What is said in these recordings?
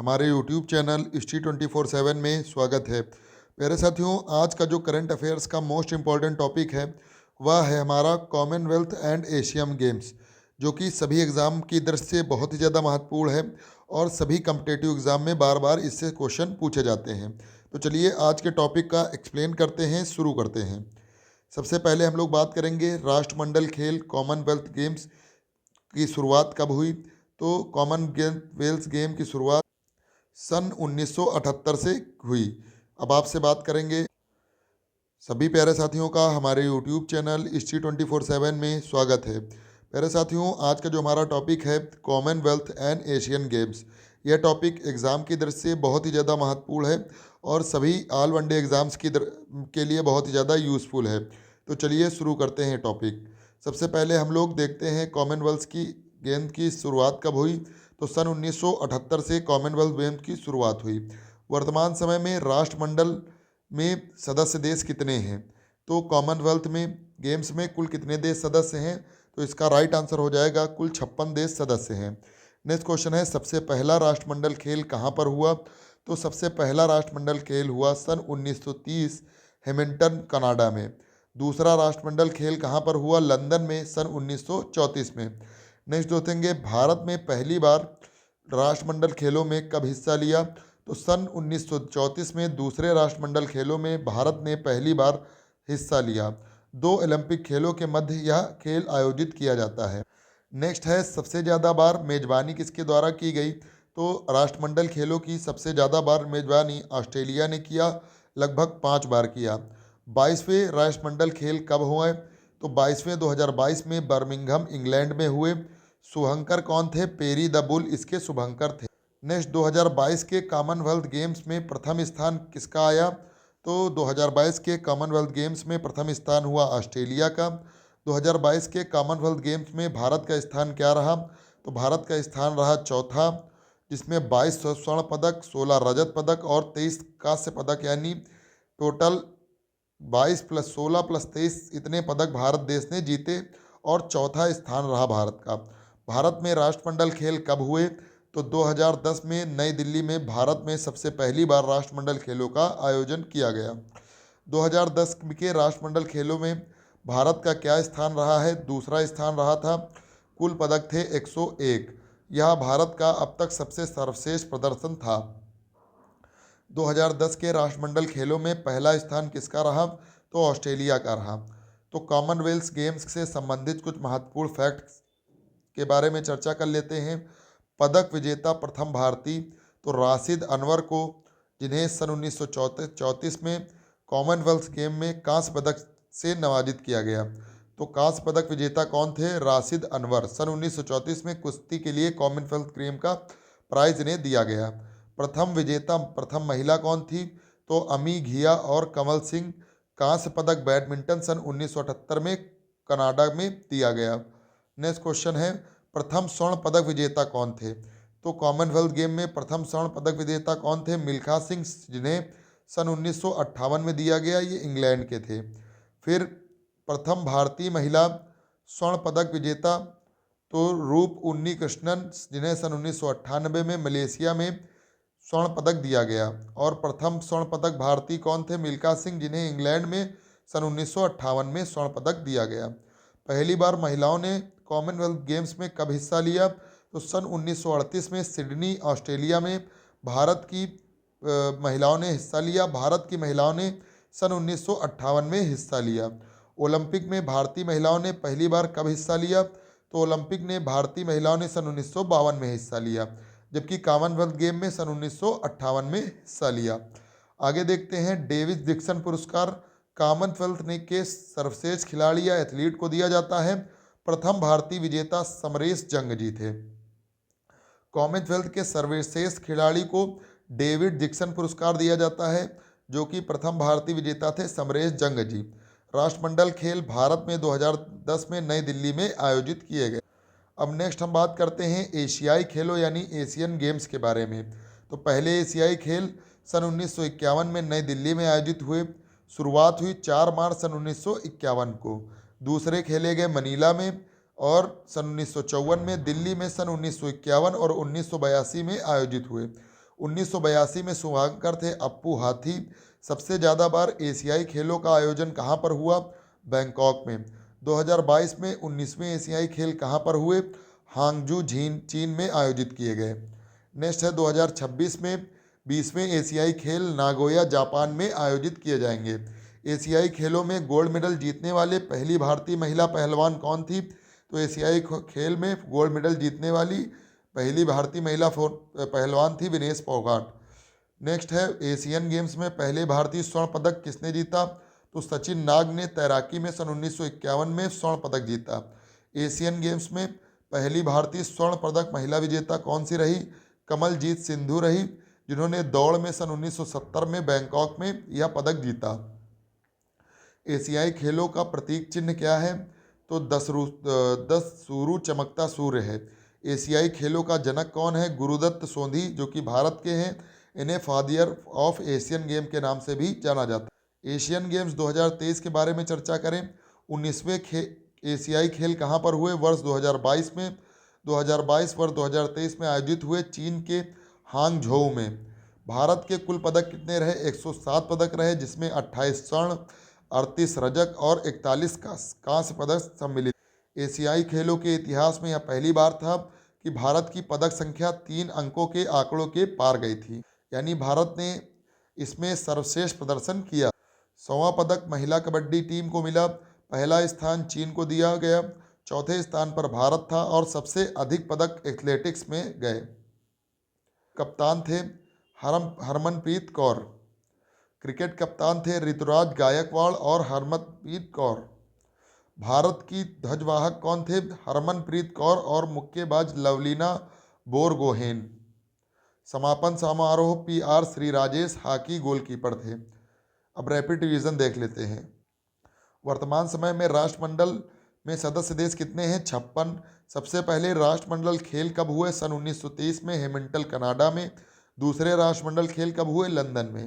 हमारे YouTube channel History 24/7 में स्वागत है। प्यारे साथियों, आज का जो करंट अफेयर्स का मोस्ट इम्पॉर्टेंट टॉपिक है वह है हमारा कॉमनवेल्थ एंड एशियन गेम्स, जो कि सभी एग्ज़ाम की दृष्टि से बहुत ही ज़्यादा महत्वपूर्ण है और सभी कम्पिटेटिव एग्ज़ाम में बार बार इससे क्वेश्चन पूछे जाते हैं। तो चलिए आज के टॉपिक का एक्सप्लेन करते हैं, शुरू करते हैं। सबसे पहले हम लोग बात करेंगे राष्ट्रमंडल खेल कॉमनवेल्थ गेम्स की शुरुआत कब हुई। तो कॉमनवेल्थ गेम की शुरुआत सन 1978 से हुई। अब आपसे बात करेंगे। सभी प्यारे साथियों का हमारे यूट्यूब चैनल History 24/7 में स्वागत है। प्यारे साथियों, आज का जो हमारा टॉपिक है कॉमनवेल्थ एंड एशियन गेम्स, यह टॉपिक एग्ज़ाम की दृष्टि से बहुत ही ज़्यादा महत्वपूर्ण है और सभी ऑल वनडे एग्ज़ाम्स के लिए बहुत ही ज़्यादा यूज़फुल है। तो चलिए शुरू करते हैं टॉपिक। सबसे पहले हम लोग देखते हैं कॉमनवेल्थ की गेम की शुरुआत कब हुई। तो सन 1978 से कॉमनवेल्थ गेम की शुरुआत हुई। वर्तमान समय में राष्ट्रमंडल में सदस्य देश कितने हैं। तो कॉमनवेल्थ में गेम्स में कुल कितने देश सदस्य हैं। तो इसका राइट आंसर हो जाएगा कुल 56 देश सदस्य हैं। नेक्स्ट क्वेश्चन है सबसे पहला राष्ट्रमंडल खेल कहाँ पर हुआ। तो सबसे पहला राष्ट्रमंडल खेल हुआ सन 1930 हैमिल्टन कनाडा में। दूसरा राष्ट्रमंडल खेल कहाँ पर हुआ, लंदन में सन 1934 में। नेक्स्ट देखेंगे भारत में पहली बार राष्ट्रमंडल खेलों में कब हिस्सा लिया। तो सन 1934 में दूसरे राष्ट्रमंडल खेलों में भारत ने पहली बार हिस्सा लिया। दो ओलंपिक खेलों के मध्य यह खेल आयोजित किया जाता है। नेक्स्ट है सबसे ज़्यादा बार मेजबानी किसके द्वारा की गई। तो राष्ट्रमंडल खेलों की सबसे ज़्यादा बार मेजबानी ऑस्ट्रेलिया ने किया, लगभग 5 बार किया। 22वें राष्ट्रमंडल खेल कब हुए। तो 22वें 2022 में बर्मिंघम इंग्लैंड में हुए। शुभंकर कौन थे, पेरी द बुल इसके शुभंकर थे। नेक्स्ट 2022 के कॉमनवेल्थ गेम्स में प्रथम स्थान किसका आया। तो 2022 के कॉमनवेल्थ गेम्स में प्रथम स्थान हुआ ऑस्ट्रेलिया का। 2022 के कॉमनवेल्थ गेम्स में भारत का स्थान क्या रहा। तो भारत का स्थान रहा चौथा, जिसमें 22 स्वर्ण पदक, 16 रजत पदक और 23 कांस्य पदक, यानी टोटल 22 + 16 + 23 इतने पदक भारत देश ने जीते और चौथा स्थान रहा भारत का। भारत में राष्ट्रमंडल खेल कब हुए। तो 2010 में नई दिल्ली में भारत में सबसे पहली बार राष्ट्रमंडल खेलों का आयोजन किया गया। 2010 के राष्ट्रमंडल खेलों में भारत का क्या स्थान रहा है, दूसरा स्थान रहा था। कुल पदक थे 101। यह भारत का अब तक सबसे सर्वश्रेष्ठ प्रदर्शन था। 2010 के राष्ट्रमंडल खेलों में पहला स्थान किसका रहा। तो ऑस्ट्रेलिया का रहा। तो कॉमनवेल्थ गेम्स से संबंधित कुछ महत्वपूर्ण फैक्ट्स के बारे में चर्चा कर लेते हैं। पदक विजेता प्रथम भारतीय तो राशिद अनवर को, जिन्हें सन 1934 में कॉमनवेल्थ गेम में कांस्य पदक से नवाजित किया गया। तो कांस्य पदक विजेता कौन थे, राशिद अनवर। सन 1934 में कुश्ती के लिए कॉमनवेल्थ गेम का प्राइज इन्हें दिया गया। प्रथम विजेता प्रथम महिला कौन थी। तो अमी घिया और कमल सिंह। कांस्य पदक बैडमिंटन सन 1978 में कनाडा में दिया गया। नेक्स्ट क्वेश्चन है प्रथम स्वर्ण पदक विजेता कौन थे। तो कॉमनवेल्थ गेम में प्रथम स्वर्ण पदक विजेता कौन थे, मिल्खा सिंह, जिन्हें सन 1958 में दिया गया, ये इंग्लैंड के थे। फिर प्रथम भारतीय महिला स्वर्ण पदक विजेता तो रूप उन्नी कृष्णन, जिन्हें सन 1998 में मलेशिया में स्वर्ण पदक दिया गया। और प्रथम स्वर्ण पदक भारतीय कौन थे, मिल्खा सिंह, जिन्हें इंग्लैंड में सन 1958 में स्वर्ण पदक दिया गया। पहली बार महिलाओं ने कॉमनवेल्थ गेम्स में कब हिस्सा लिया। तो सन 1938 में सिडनी ऑस्ट्रेलिया में भारत की महिलाओं ने हिस्सा लिया। भारत की महिलाओं ने सन 1958 में हिस्सा लिया। ओलंपिक में भारतीय महिलाओं ने पहली बार कब हिस्सा लिया। तो ओलंपिक ने भारतीय महिलाओं ने सन 1952 में हिस्सा लिया, जबकि कॉमनवेल्थ गेम में सन 1958 में हिस्सा लिया। आगे देखते हैं डेविस डिक्सन पुरस्कार कॉमनवेल्थ ने के सर्वश्रेष्ठ खिलाड़ी या एथलीट को दिया जाता है। प्रथम भारतीय विजेता समरेश जंगजी थे। कॉमनवेल्थ के सर्वश्रेष्ठ खिलाड़ी को डेविड डिक्सन पुरस्कार दिया जाता है, जो कि प्रथम भारतीय विजेता थे समरेश जंगजी। राष्ट्रमंडल खेल भारत में 2010 में नई दिल्ली में आयोजित किए गए। अब नेक्स्ट हम बात करते हैं एशियाई खेलों यानी एशियन गेम्स के बारे में। तो पहले एशियाई खेल सन 1951 में नई दिल्ली में आयोजित हुए। शुरुआत हुई 4 मार्च सन 1951 को। दूसरे खेले गए मनीला में और सन 1954 में, दिल्ली में सन 1951 और 1982 में आयोजित हुए। 1982 में शुभांकर थे अप्पू हाथी। सबसे ज़्यादा बार एशियाई खेलों का आयोजन कहाँ पर हुआ? बैंकॉक में। 2022 में 19वें एशियाई खेल कहाँ पर हुए? हांगजू चीन में आयोजित किए गए। नेक्स्ट है 2026 में 20वें एशियाई खेल नागोया जापान में आयोजित किए जाएंगे। एशियाई खेलों में गोल्ड मेडल जीतने वाले पहली भारतीय महिला पहलवान कौन थी? तो एशियाई खेल में गोल्ड मेडल जीतने वाली पहली भारतीय महिला पहलवान थी विनेश फोगाट। नेक्स्ट है एशियन गेम्स में पहले भारतीय स्वर्ण पदक किसने जीता? तो सचिन नाग ने तैराकी में सन 1951 में स्वर्ण पदक जीता। एशियन गेम्स में पहली भारतीय स्वर्ण पदक महिला विजेता कौन सी रही? कमलजीत सिंधु रही, जिन्होंने दौड़ में सन 1970 में बैंकॉक में यह पदक जीता। एशियाई खेलों का प्रतीक चिन्ह क्या है? तो 10 सुरु चमकता सूर्य है। एशियाई खेलों का जनक कौन है? गुरुदत्त सोंधी, जो कि भारत के हैं। इन्हें फादर ऑफ एशियन गेम के नाम से भी जाना जाता है। एशियन गेम्स 2023 के बारे में चर्चा करें। 19वें एशियाई खेल कहाँ पर हुए? वर्ष 2022 में। 2022 वर्ष 2023 में आयोजित हुए चीन के हांगझोउ में। भारत के कुल पदक कितने रहे? 107 पदक रहे, जिसमें 28 स्वर्ण, 38 रजक और 41 कांस्य पदक सम्मिलित। एशियाई खेलों के इतिहास में यह पहली बार था कि भारत की पदक संख्या 3 अंकों के आंकड़ों के पार गई थी, यानी भारत ने इसमें सर्वश्रेष्ठ प्रदर्शन किया। 100वां पदक महिला कबड्डी टीम को मिला। पहला स्थान चीन को दिया गया, चौथे स्थान पर भारत था और सबसे अधिक पदक एथलेटिक्स में गए। कप्तान थे हरमनप्रीत कौर। क्रिकेट कप्तान थे ऋतुराज गायकवाड़ और हरमनप्रीत कौर। भारत की ध्वजवाहक कौन थे? हरमनप्रीत कौर और मुक्केबाज लवलीना बोरगोहेन। समापन समारोह PR Shri Rajesh hockey goalkeeper थे। अब रैपिड रिवीजन देख लेते हैं। वर्तमान समय में राष्ट्रमंडल में सदस्य देश कितने हैं? 56। सबसे पहले राष्ट्रमंडल खेल कब हुए? सन 1930 में हेमिल्टन कनाडा में। दूसरे राष्ट्रमंडल खेल कब हुए? लंदन में।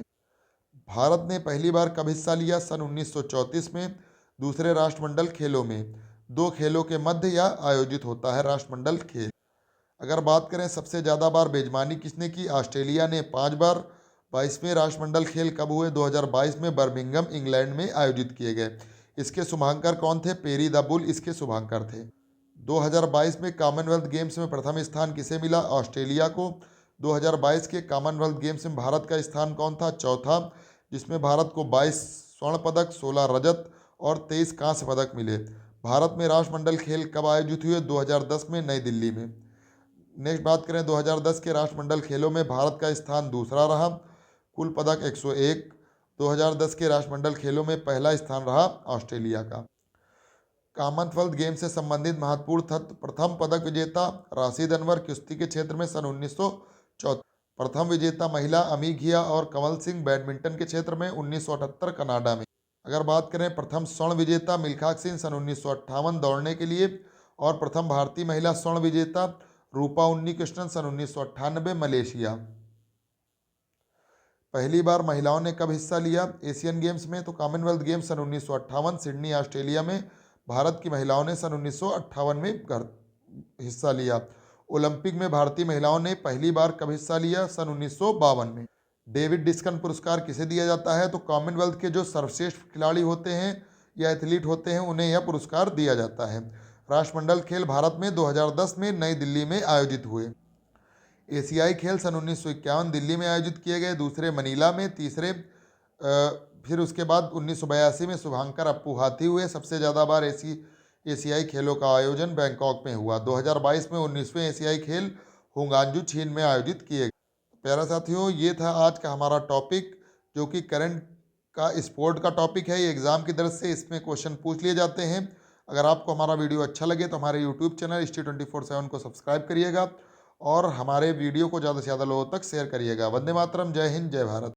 भारत ने पहली बार कब हिस्सा लिया? सन 1934 में दूसरे राष्ट्रमंडल खेलों में। 2 खेलों के मध्य यह आयोजित होता है राष्ट्रमंडल खेल। अगर बात करें सबसे ज़्यादा बार मेजबानी किसने की? ऑस्ट्रेलिया ने 5 बार। 22वें राष्ट्रमंडल खेल कब हुए? 2022 में बर्मिंघम इंग्लैंड में आयोजित किए गए। इसके शुभांकर कौन थे? पेरी द बुल इसके शुभांकर थे। 2022 में कॉमनवेल्थ गेम्स में प्रथम स्थान किसे मिला? ऑस्ट्रेलिया को। 2022 के कॉमनवेल्थ गेम्स में भारत का स्थान कौन था? चौथा, जिसमें भारत को 22 स्वर्ण पदक, 16 रजत और 23 कांस्य पदक मिले। भारत में राष्ट्रमंडल खेल कब आयोजित हुए? 2010 में नई दिल्ली में। नेक्स्ट बात करें 2010 के राष्ट्रमंडल खेलों में भारत का स्थान दूसरा रहा, कुल पदक 101। 2010 के राष्ट्रमंडल खेलों में पहला स्थान रहा ऑस्ट्रेलिया का। कॉमनवेल्थ गेम से संबंधित महत्वपूर्ण तथ्य। प्रथम पदक विजेता राशिद अनवर कुश्ती के क्षेत्र में सन 1974। प्रथम विजेता महिला अमी घिया और कंवल सिंह बैडमिंटन के क्षेत्र में 1978 कनाडा में। अगर बात करें प्रथम स्वर्ण विजेता मिल्खा सिंह सन 1958 दौड़ने के लिए। और प्रथम भारतीय महिला स्वर्ण विजेता रूपा उन्नीकृष्णन सन 1998 मलेशिया। पहली बार महिलाओं ने कब हिस्सा लिया एशियन गेम्स में? तो कॉमनवेल्थ गेम्स सन 1958 सिडनी ऑस्ट्रेलिया में। भारत की महिलाओं ने सन 1958 में हिस्सा लिया। ओलंपिक में भारतीय महिलाओं ने पहली बार कब हिस्सा लिया? सन 1952 में। डेविड डिस्कन पुरस्कार किसे दिया जाता है? तो कॉमनवेल्थ के जो सर्वश्रेष्ठ खिलाड़ी होते हैं या एथलीट होते हैं उन्हें यह पुरस्कार दिया जाता है। राष्ट्रमंडल खेल भारत में 2010 में नई दिल्ली में आयोजित हुए। एशियाई खेल सन 1951 दिल्ली में आयोजित किए गए, दूसरे मनीला में, तीसरे फिर उसके बाद 1982 में शुभांकर अप्पू हाथी हुए। सबसे ज़्यादा बार एशियाई खेलों का आयोजन बैंकॉक में हुआ। 2022 में 19वें एशियाई खेल हुंगांजू चीन में आयोजित किए गए। प्यारा साथियों, ये था आज का हमारा टॉपिक, जो कि करंट का स्पोर्ट का टॉपिक है। ये एग्ज़ाम की तरफ से इसमें क्वेश्चन पूछ लिए जाते हैं। अगर आपको हमारा वीडियो अच्छा लगे तो हमारे यूट्यूब चैनल ST24/7 को सब्सक्राइब करिएगा और हमारे वीडियो को ज़्यादा से ज़्यादा लोगों तक शेयर करिएगा। वंदे मातरम, जय हिंद, जय भारत।